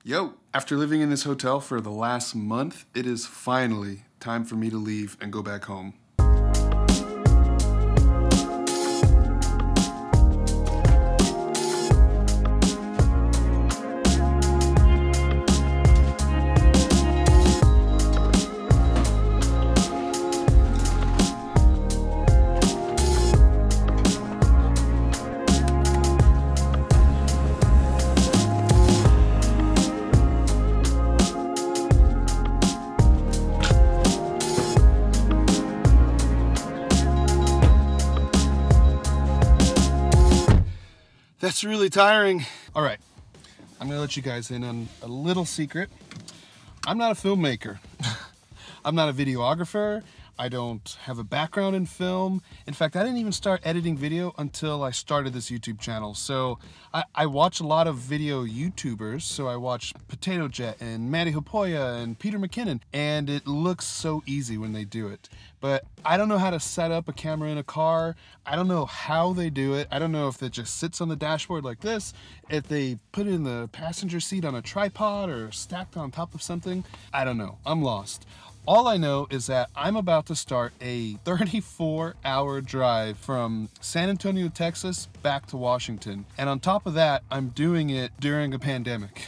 Yo, after living in this hotel for the last month, it is finally time for me to leave and go back home. That's really tiring. All right, I'm gonna let you guys in on a little secret. I'm not a filmmaker. I'm not a videographer. I don't have a background in film. In fact, I didn't even start editing video until I started this YouTube channel. So I watch a lot of video YouTubers. So I watch Potato Jet and Matty Hopoya and Peter McKinnon, and it looks so easy when they do it. But I don't know how to set up a camera in a car. I don't know how they do it. I don't know if it just sits on the dashboard like this, if they put it in the passenger seat on a tripod or stacked on top of something. I don't know. I'm lost. All I know is that I'm about to start a 34-hour drive from San Antonio, Texas, back to Washington. And on top of that, I'm doing it during a pandemic.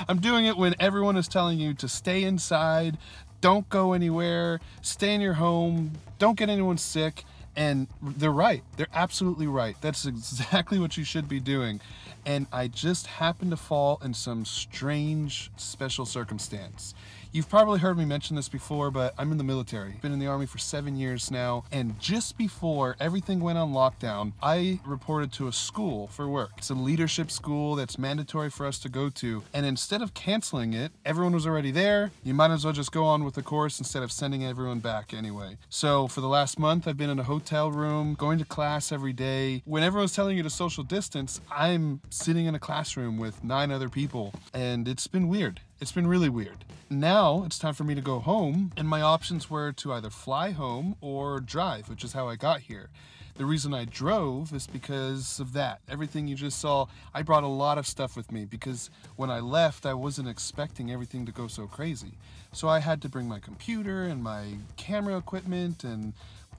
I'm doing it when everyone is telling you to stay inside, don't go anywhere, stay in your home, don't get anyone sick. And they're right. They're absolutely right. That's exactly what you should be doing. And I just happened to fall in some strange special circumstance. You've probably heard me mention this before, but I'm in the military. Been in the Army for 7 years now, and just before everything went on lockdown, I reported to a school for work. It's a leadership school that's mandatory for us to go to, and instead of canceling it, everyone was already there. You might as well just go on with the course instead of sending everyone back anyway. So for the last month, I've been in a hotel room, going to class every day. When everyone's telling you to social distance, I'm sitting in a classroom with 9 other people, and it's been weird. It's been really weird. Now it's time for me to go home, and my options were to either fly home or drive, which is how I got here. The reason I drove is because of that. Everything you just saw, I brought a lot of stuff with me because when I left, I wasn't expecting everything to go so crazy. So I had to bring my computer and my camera equipment and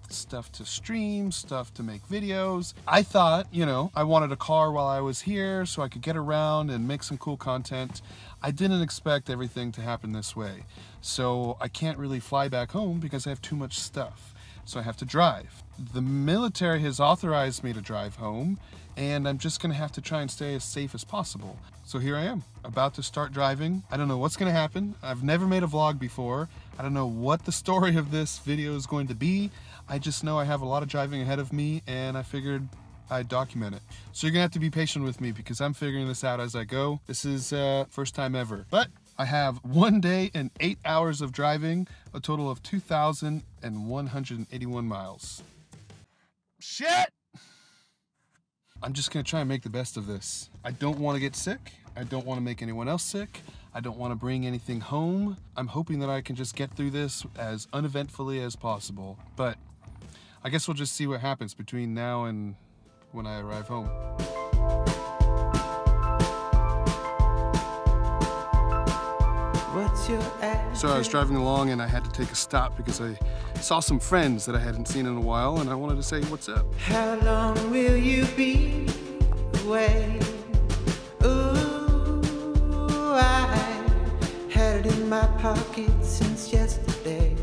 stuff to stream, stuff to make videos. I thought, you know, I wanted a car while I was here so I could get around and make some cool content. I didn't expect everything to happen this way. So I can't really fly back home because I have too much stuff. So I have to drive. The military has authorized me to drive home, and I'm just gonna have to try and stay as safe as possible. So here I am, about to start driving. I don't know what's gonna happen. I've never made a vlog before. I don't know what the story of this video is going to be. I just know I have a lot of driving ahead of me, and I figured I'd document it. So you're gonna have to be patient with me because I'm figuring this out as I go. This is first time ever. But I have 1 day and 8 hours of driving, a total of 2,181 miles. Shit! I'm just gonna try and make the best of this. I don't wanna get sick. I don't wanna make anyone else sick. I don't wanna bring anything home. I'm hoping that I can just get through this as uneventfully as possible. But I guess we'll just see what happens between now and when I arrive home. So I was driving along and I had to take a stop because I saw some friends that I hadn't seen in a while, and I wanted to say what's up. How long will you be away? Ooh, I had it in my pocket since yesterday.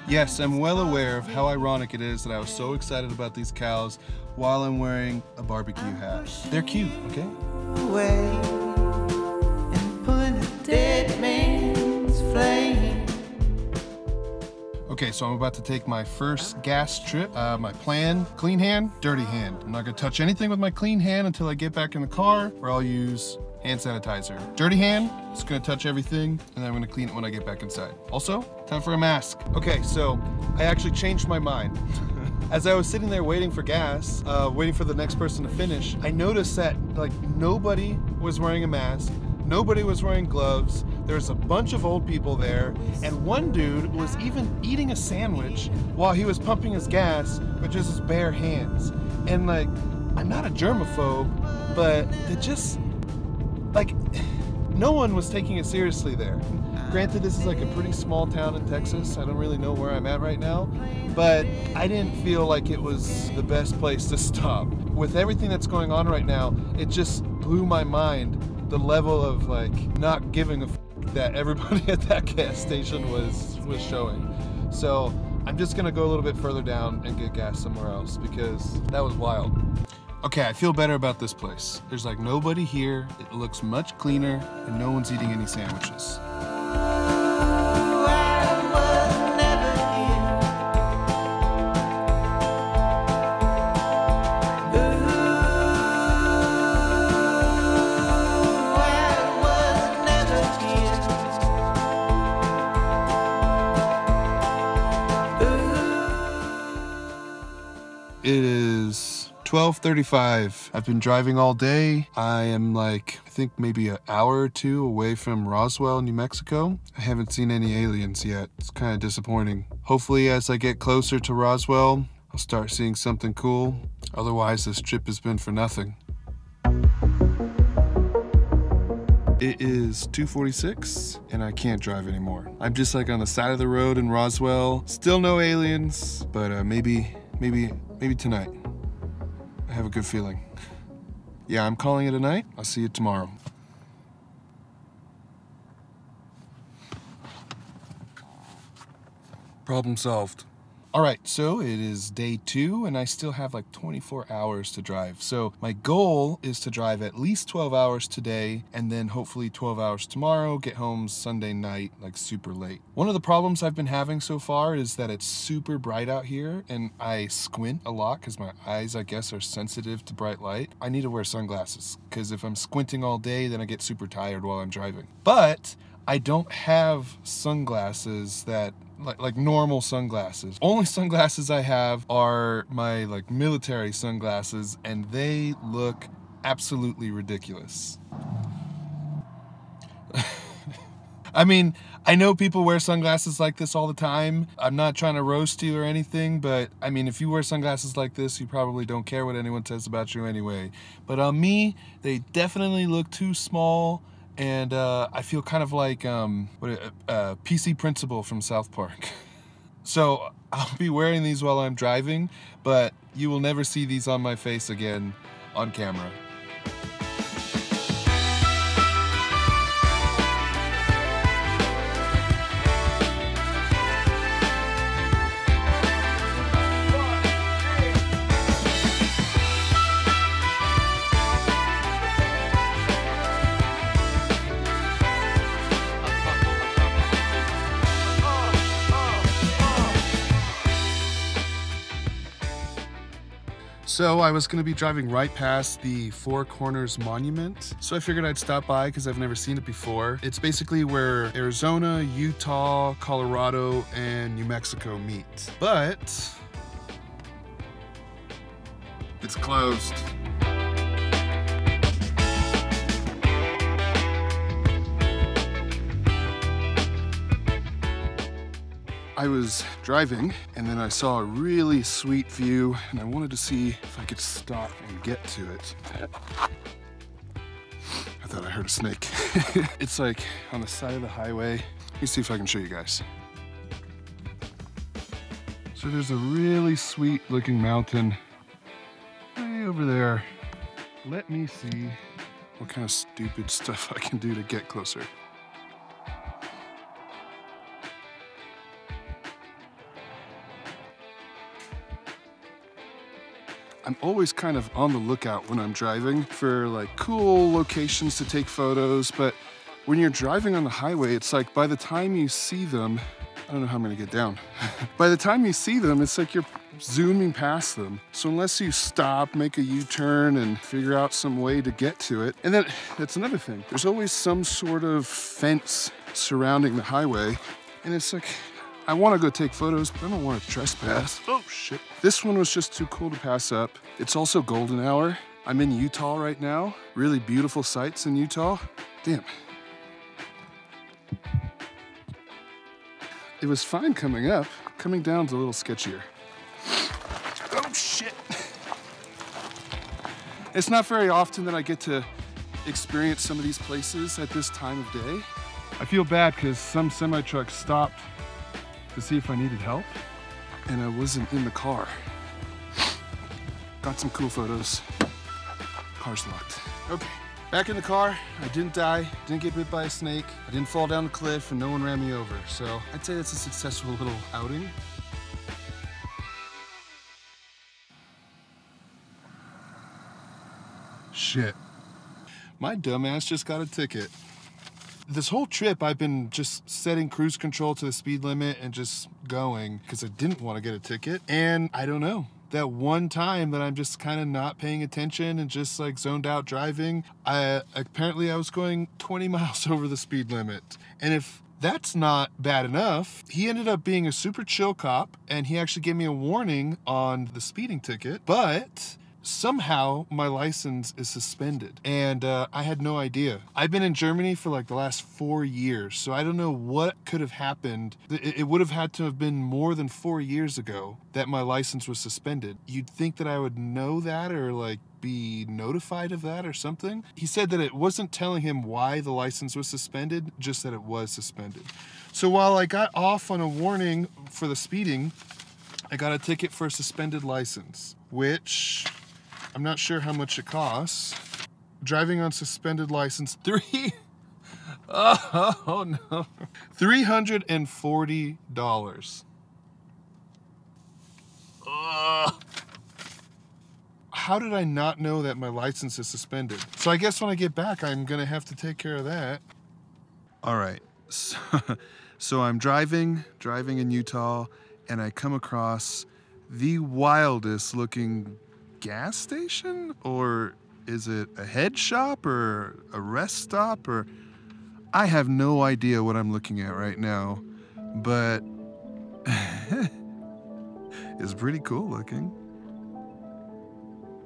Yes, I'm well aware of how ironic it is that I was so excited about these cows while I'm wearing a barbecue hat. They're cute, okay? Okay, so I'm about to take my first gas trip. My plan, clean hand, dirty hand. I'm not gonna touch anything with my clean hand until I get back in the car, where I'll use hand sanitizer. Dirty hand, it's gonna touch everything, and then I'm gonna clean it when I get back inside. Also, time for a mask. Okay, so I actually changed my mind. As I was sitting there waiting for gas, waiting for the next person to finish, I noticed that like nobody was wearing a mask, nobody was wearing gloves, There's a bunch of old people there, and one dude was even eating a sandwich while he was pumping his gas with just his bare hands. And like, I'm not a germaphobe, but it just, like, no one was taking it seriously there. Granted, this is like a pretty small town in Texas. I don't really know where I'm at right now, but I didn't feel like it was the best place to stop. With everything that's going on right now, it just blew my mind, the level of like not giving a f that everybody at that gas station was showing. So I'm just gonna go a little bit further down and get gas somewhere else because that was wild. Okay, I feel better about this place. There's like nobody here, it looks much cleaner, and no one's eating any sandwiches. It is 12:35. I've been driving all day. I am like, I think maybe an hour or two away from Roswell, New Mexico. I haven't seen any aliens yet. It's kind of disappointing. Hopefully as I get closer to Roswell, I'll start seeing something cool. Otherwise, this trip has been for nothing. It is 2:46 and I can't drive anymore. I'm just like on the side of the road in Roswell. Still no aliens, but maybe tonight. I have a good feeling. Yeah, I'm calling it a night. I'll see you tomorrow. Problem solved. All right, so it is day 2 and I still have like 24 hours to drive. So my goal is to drive at least 12 hours today and then hopefully 12 hours tomorrow, get home Sunday night, like super late. One of the problems I've been having so far is that it's super bright out here and I squint a lot because my eyes, I guess, are sensitive to bright light. I need to wear sunglasses because if I'm squinting all day, then I get super tired while I'm driving. But I don't have sunglasses that like normal sunglasses. Only sunglasses I have are my like military sunglasses and they look absolutely ridiculous. I mean, I know people wear sunglasses like this all the time. I'm not trying to roast you or anything, but I mean, if you wear sunglasses like this, you probably don't care what anyone says about you anyway. But on me, they definitely look too small. And I feel kind of like PC Principal from South Park. So I'll be wearing these while I'm driving, but you will never see these on my face again on camera. So I was gonna be driving right past the Four Corners Monument. So I figured I'd stop by because I've never seen it before. It's basically where Arizona, Utah, Colorado, and New Mexico meet. But it's closed. I was driving and then I saw a really sweet view and I wanted to see if I could stop and get to it. I thought I heard a snake. It's like on the side of the highway. Let me see if I can show you guys. So there's a really sweet looking mountain way over there. Let me see what kind of stupid stuff I can do to get closer. I'm always kind of on the lookout when I'm driving for like cool locations to take photos, but when you're driving on the highway, it's like by the time you see them, I don't know how I'm gonna get down. By the time you see them, it's like you're zooming past them. So unless you stop, make a U-turn and figure out some way to get to it. And then that's another thing. There's always some sort of fence surrounding the highway. And it's like, I want to go take photos, but I don't want to trespass. Oh shit. This one was just too cool to pass up. It's also golden hour. I'm in Utah right now. Really beautiful sights in Utah. Damn. It was fine coming up. Coming down's a little sketchier. Oh shit. It's not very often that I get to experience some of these places at this time of day. I feel bad because some semi-truck stopped to see if I needed help, and I wasn't in the car. Got some cool photos. Car's locked. Okay, back in the car. I didn't die, didn't get bit by a snake, I didn't fall down the cliff, and no one ran me over. So I'd say it's a successful little outing. Shit. My dumbass just got a ticket. This whole trip, I've been just setting cruise control to the speed limit and just going because I didn't want to get a ticket. And I don't know, that one time that I'm just kind of not paying attention and just like zoned out driving, apparently I was going 20 miles over the speed limit. And if that's not bad enough, he ended up being a super chill cop and he actually gave me a warning on the speeding ticket, but somehow my license is suspended and I had no idea. I've been in Germany for like the last 4 years, so I don't know what could have happened. It would have had to have been more than 4 years ago that my license was suspended. You'd think that I would know that or like be notified of that or something. He said that it wasn't telling him why the license was suspended, just that it was suspended. So while I got off on a warning for the speeding, I got a ticket for a suspended license, which I'm not sure how much it costs. Driving on suspended license, oh no, $340. How did I not know that my license is suspended? So I guess when I get back, I'm gonna have to take care of that. All right, so I'm driving in Utah, and I come across the wildest looking gas station, or is it a head shop or a rest stop, or I have no idea what I'm looking at right now, but it's pretty cool looking.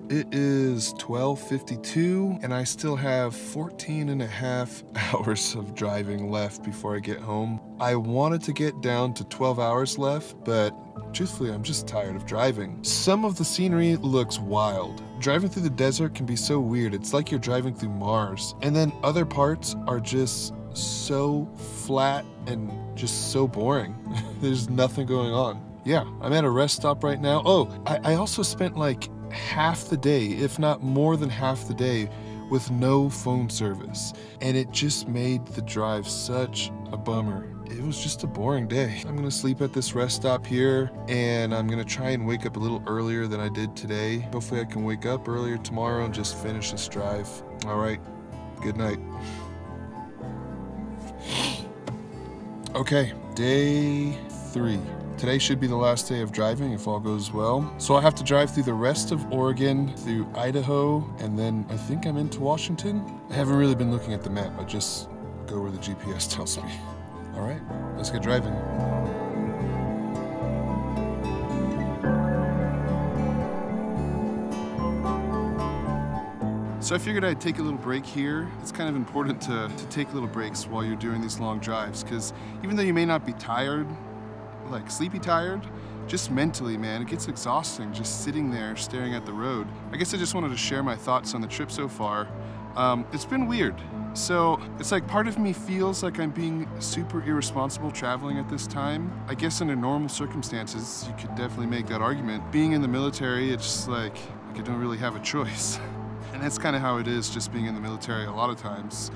It is 12:52 and I still have 14.5 hours of driving left before I get home. I wanted to get down to 12 hours left, but truthfully, I'm just tired of driving. Some of the scenery looks wild. Driving through the desert can be so weird. It's like you're driving through Mars. And then other parts are just so flat and just so boring. There's nothing going on. Yeah, I'm at a rest stop right now. Oh, I also spent like half the day, if not more than half the day, with no phone service. And it just made the drive such a bummer. It was just a boring day. I'm gonna sleep at this rest stop here, and I'm gonna try and wake up a little earlier than I did today. Hopefully I can wake up earlier tomorrow and just finish this drive. All right, good night. Okay, day 3. Today should be the last day of driving if all goes well. So I'll have to drive through the rest of Oregon, through Idaho, and then I think I'm into Washington. I haven't really been looking at the map. I just go where the GPS tells me. All right, let's get driving. So I figured I'd take a little break here. It's kind of important to take little breaks while you're doing these long drives, because even though you may not be tired, like sleepy tired, just mentally, man, it gets exhausting just sitting there staring at the road. I guess I just wanted to share my thoughts on the trip so far. It's been weird. So it's like part of me feels like I'm being super irresponsible traveling at this time. I guess under normal circumstances, you could definitely make that argument. Being in the military, it's just like I don't really have a choice. And that's kind of how it is just being in the military a lot of times.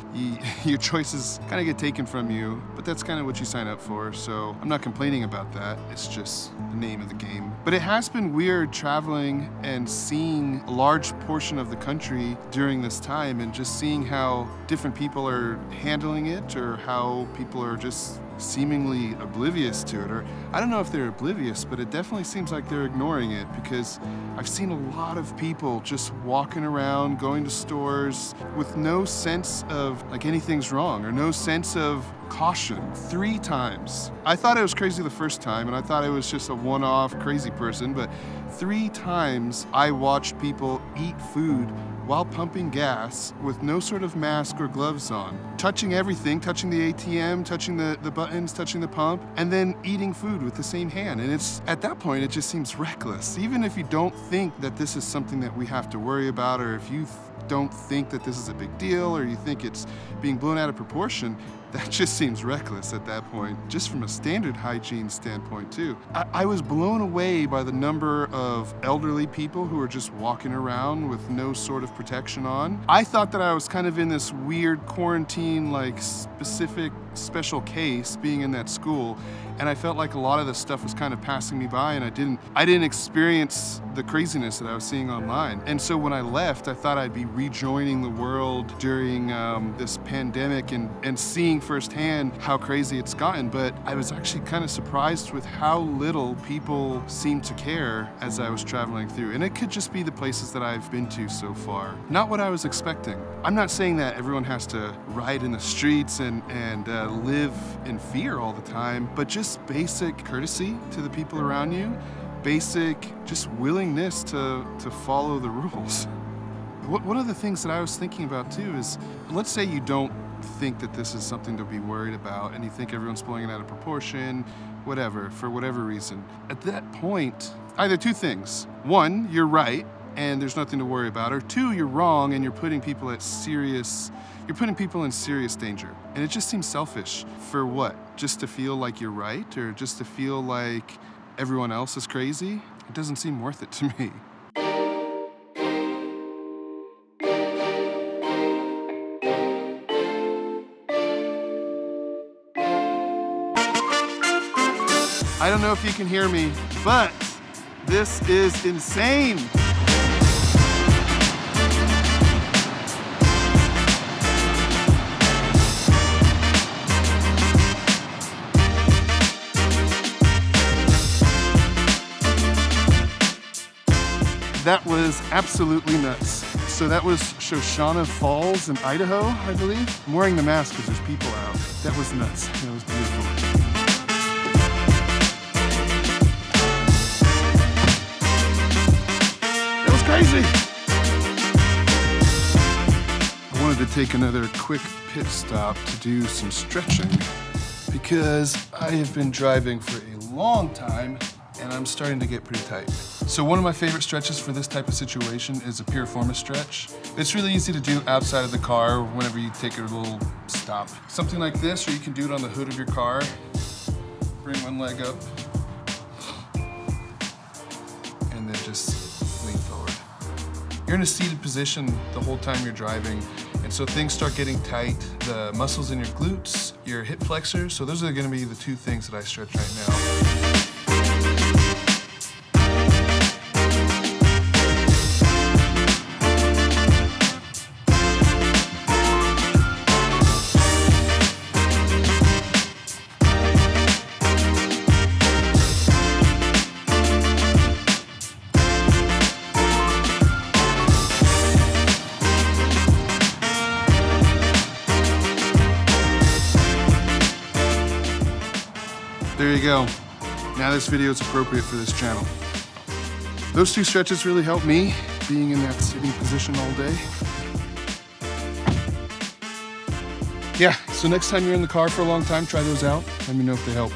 Your choices kind of get taken from you, but that's kind of what you sign up for, so I'm not complaining about that. It's just the name of the game. But it has been weird traveling and seeing a large portion of the country during this time and just seeing how different people are handling it or how people are just seemingly oblivious to it, or I don't know if they're oblivious, but it definitely seems like they're ignoring it, because I've seen a lot of people just walking around, going to stores with no sense of like anything's wrong or no sense of caution. 3 times. I thought I was crazy the first time and I thought I was just a one-off crazy person, but 3 times I watched people eat food while pumping gas with no sort of mask or gloves on, touching everything, touching the ATM, touching the buttons, touching the pump, and then eating food with the same hand. And it's at that point, it just seems reckless. Even if you don't think that this is something that we have to worry about, or if you don't think that this is a big deal, or you think it's being blown out of proportion, that just seems reckless at that point, just from a standard hygiene standpoint too. I was blown away by the number of elderly people who are just walking around with no sort of protection on. I thought that I was kind of in this weird quarantine, like special case being in that school, and I felt like a lot of this stuff was kind of passing me by, and I didn't experience the craziness that I was seeing online. And so when I left, I thought I'd be rejoining the world during this pandemic and seeing firsthand how crazy it's gotten, but I was actually kind of surprised with how little people seemed to care as I was traveling through. And it could just be the places that I've been to so far. Not what I was expecting. I'm not saying that everyone has to ride in the streets and live in fear all the time, but just basic courtesy to the people around you, basic just willingness to follow the rules. One of the things that I was thinking about too is, let's say you don't think that this is something to be worried about and you think everyone's blowing it out of proportion, whatever, for whatever reason. At that point, either 2 things. 1, you're right and there's nothing to worry about, or 2, you're wrong and you're putting people in serious danger. And it just seems selfish. For what? Just to feel like you're right, or just to feel like everyone else is crazy? It doesn't seem worth it to me. I don't know if you can hear me, but this is insane. That was absolutely nuts. So that was Shoshana Falls in Idaho, I believe. I'm wearing the mask because there's people out. That was nuts. That was beautiful. That was crazy. I wanted to take another quick pit stop to do some stretching because I have been driving for a long time and I'm starting to get pretty tight. So one of my favorite stretches for this type of situation is a Piriformis Stretch. It's really easy to do outside of the car whenever you take a little stop. Something like this, or you can do it on the hood of your car. Bring one leg up, and then just lean forward. You're in a seated position the whole time you're driving, and so things start getting tight. The muscles in your glutes, your hip flexors, so those are gonna be the 2 things that I stretch right now. There you go. Now this video is appropriate for this channel. Those 2 stretches really helped me, being in that sitting position all day. Yeah, so next time you're in the car for a long time, try those out. Let me know if they help.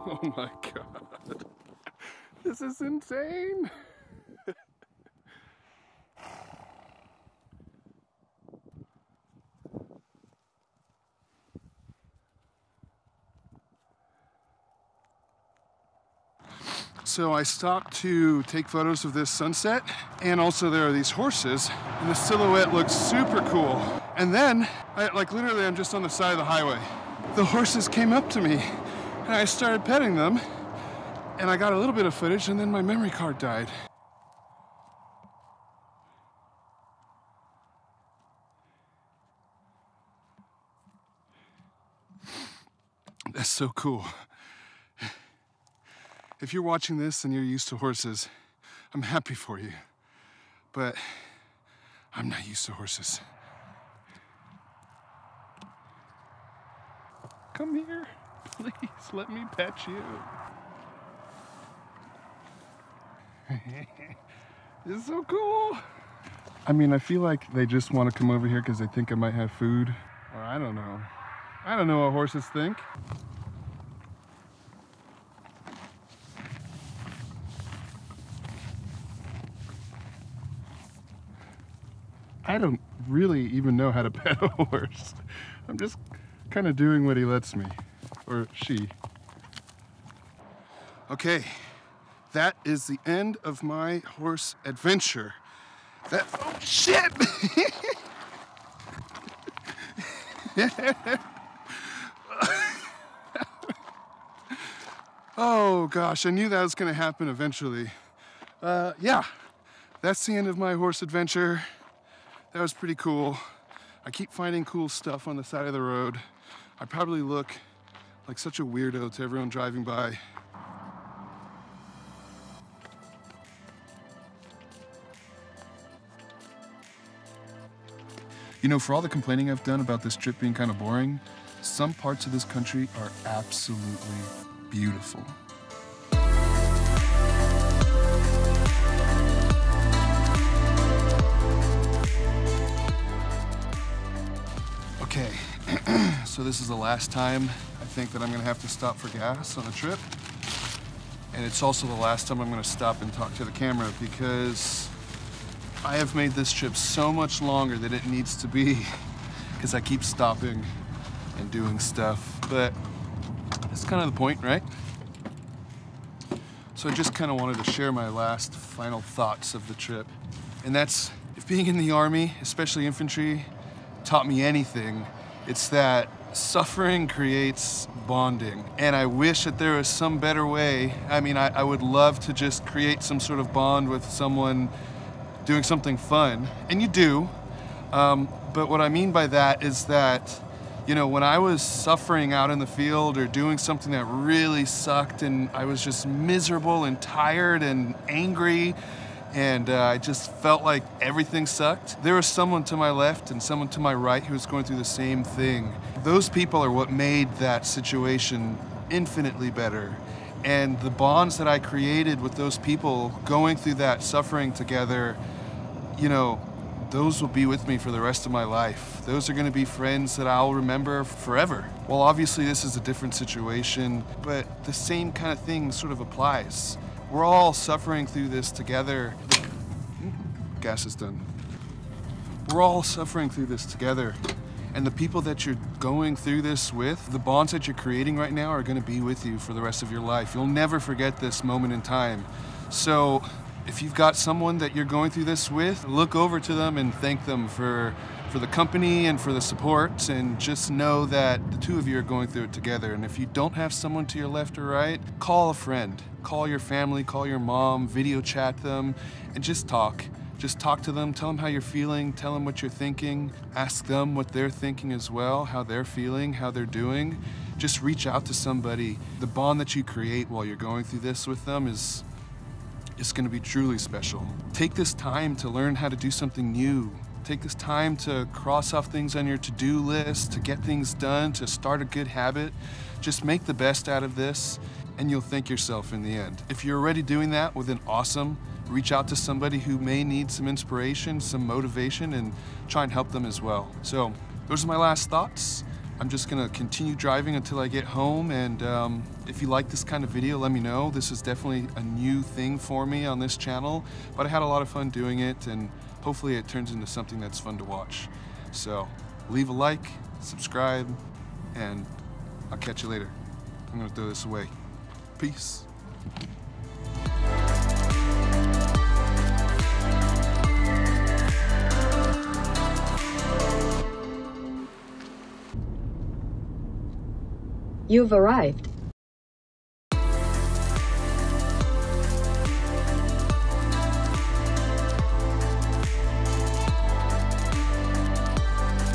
Oh my God, this is insane. So I stopped to take photos of this sunset, and also there are these horses, and the silhouette looks super cool. And then, literally I'm just on the side of the highway. The horses came up to me, and I started petting them, and I got a little bit of footage, and then my memory card died. That's so cool. If you're watching this and you're used to horses, I'm happy for you. But I'm not used to horses. Come here, please, let me pet you. This is so cool. I mean, I feel like they just want to come over here because they think I might have food. Or I don't know. I don't know what horses think. I don't really even know how to pet a horse. I'm just kind of doing what he lets me, or she. Okay, that is the end of my horse adventure. Oh shit! Oh gosh, I knew that was gonna happen eventually. Yeah, that's the end of my horse adventure. That was pretty cool. I keep finding cool stuff on the side of the road. I probably look like such a weirdo to everyone driving by. You know, for all the complaining I've done about this trip being kind of boring, some parts of this country are absolutely beautiful. Okay, so this is the last time I think that I'm gonna have to stop for gas on the trip. And it's also the last time I'm gonna stop and talk to the camera because I have made this trip so much longer than it needs to be because I keep stopping and doing stuff, but that's kind of the point, right? So I just kind of wanted to share my last final thoughts of the trip. And that's, if being in the Army, especially infantry, taught me anything, it's that suffering creates bonding. And I wish that there was some better way. I mean, I would love to just create some sort of bond with someone doing something fun, and you do. But what I mean by that is that, you know, when I was suffering out in the field or doing something that really sucked and I was just miserable and tired and angry and I just felt like everything sucked, there was someone to my left and someone to my right who was going through the same thing. Those people are what made that situation infinitely better. And the bonds that I created with those people going through that suffering together, you know, those will be with me for the rest of my life. Those are gonna be friends that I'll remember forever. Well, obviously this is a different situation, but the same kind of thing sort of applies. We're all suffering through this together. Gas is done. We're all suffering through this together. And the people that you're going through this with, the bonds that you're creating right now are gonna be with you for the rest of your life. You'll never forget this moment in time. So if you've got someone that you're going through this with, look over to them and thank them for the company and for the support, and just know that the two of you are going through it together. And if you don't have someone to your left or right, call a friend, call your family, call your mom, video chat them, and just talk. Just talk to them, tell them how you're feeling, tell them what you're thinking, ask them what they're thinking as well, how they're feeling, how they're doing. Just reach out to somebody. The bond that you create while you're going through this with them is gonna be truly special. Take this time to learn how to do something new. Take this time to cross off things on your to-do list, to get things done, to start a good habit. Just make the best out of this, and you'll thank yourself in the end. If you're already doing that, well then awesome. Reach out to somebody who may need some inspiration, some motivation, and try and help them as well. So those are my last thoughts. I'm just gonna continue driving until I get home, and if you like this kind of video, let me know. This is definitely a new thing for me on this channel, but I had a lot of fun doing it, and hopefully it turns into something that's fun to watch. So leave a like, subscribe, and I'll catch you later. I'm gonna throw this away. Peace. You've arrived.